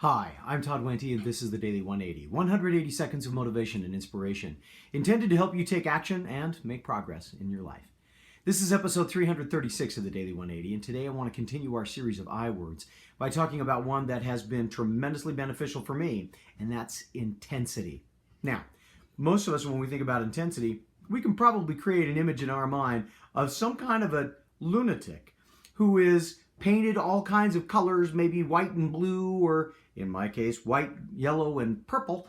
Hi, I'm Todd Wente, and this is the Daily 180. 180 seconds of motivation and inspiration, intended to help you take action and make progress in your life. This is episode 336 of the Daily 180, and today I want to continue our series of I words by talking about one that has been tremendously beneficial for me, and that's intensity. Now, most of us, when we think about intensity, we can probably create an image in our mind of some kind of a lunatic who is painted all kinds of colors, maybe white and blue, or in my case, white, yellow, and purple,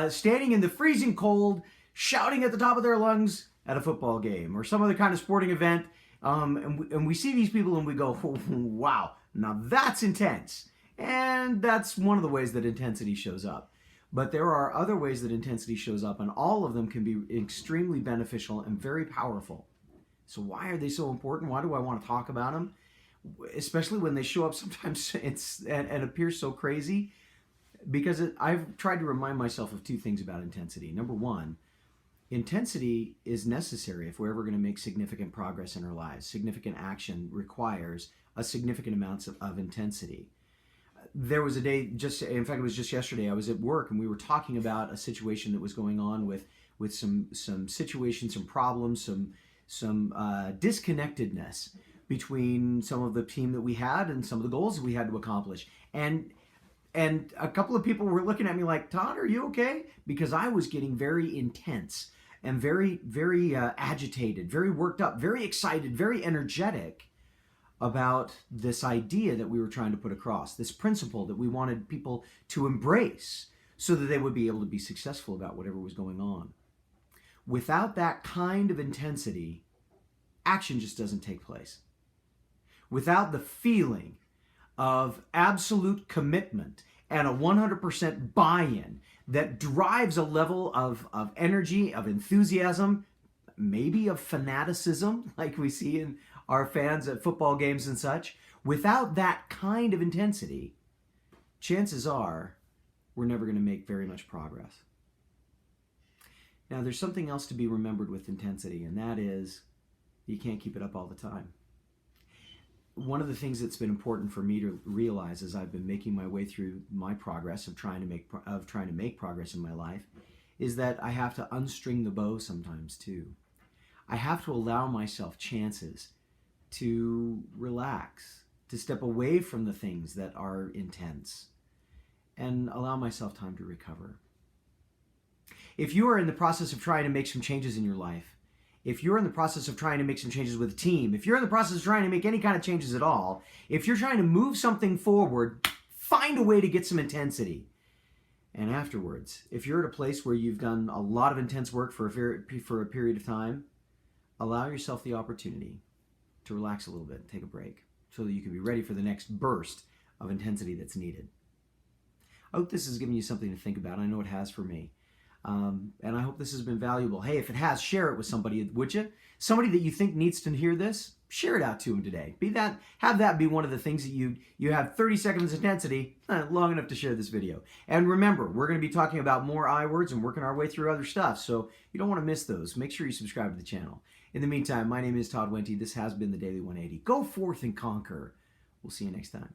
standing in the freezing cold, shouting at the top of their lungs at a football game or some other kind of sporting event. And we see these people and we go, wow, now that's intense. And that's one of the ways that intensity shows up. But there are other ways that intensity shows up, and all of them can be extremely beneficial and very powerful. So why are they so important? Why do I want to talk about them? Especially when they show up sometimes and appear so crazy, because I've tried to remind myself of two things about intensity. Number one, intensity is necessary if we're ever going to make significant progress in our lives. Significant action requires a significant amount of intensity. There was a day, in fact, it was just yesterday, I was at work and we were talking about a situation that was going on with some situations, some problems, some disconnectedness between some of the team that we had and some of the goals that we had to accomplish. And a couple of people were looking at me like, Todd, are you okay? Because I was getting very intense and very, very agitated, very worked up, very excited, very energetic about this idea that we were trying to put across, this principle that we wanted people to embrace so that they would be able to be successful about whatever was going on. Without that kind of intensity, action just doesn't take place. Without the feeling of absolute commitment and a 100% buy-in that drives a level of energy, of enthusiasm, maybe of fanaticism, like we see in our fans at football games and such, without that kind of intensity, chances are we're never going to make very much progress. Now, there's something else to be remembered with intensity, and that is you can't keep it up all the time. One of the things that's been important for me to realize as I've been making my way through my progress of trying to make progress in my life is that I have to unstring the bow sometimes too. I have to allow myself chances to relax, to step away from the things that are intense, and allow myself time to recover. If you are in the process of trying to make some changes in your life, if you're in the process of trying to make some changes with a team, if you're in the process of trying to make any kind of changes at all, if you're trying to move something forward, find a way to get some intensity. And afterwards, if you're at a place where you've done a lot of intense work for a period of time, allow yourself the opportunity to relax a little bit, take a break, so that you can be ready for the next burst of intensity that's needed. I hope this has given you something to think about. I know it has for me. And I hope this has been valuable. Hey, if it has, share it with somebody, would you? Somebody that you think needs to hear this, share it out to them today. Have that be one of the things that you have 30 seconds intensity, long enough to share this video. And remember, we're going to be talking about more I words and working our way through other stuff, so you don't want to miss those. Make sure you subscribe to the channel. In the meantime, my name is Todd Wente. This has been the Daily 180. Go forth and conquer. We'll see you next time.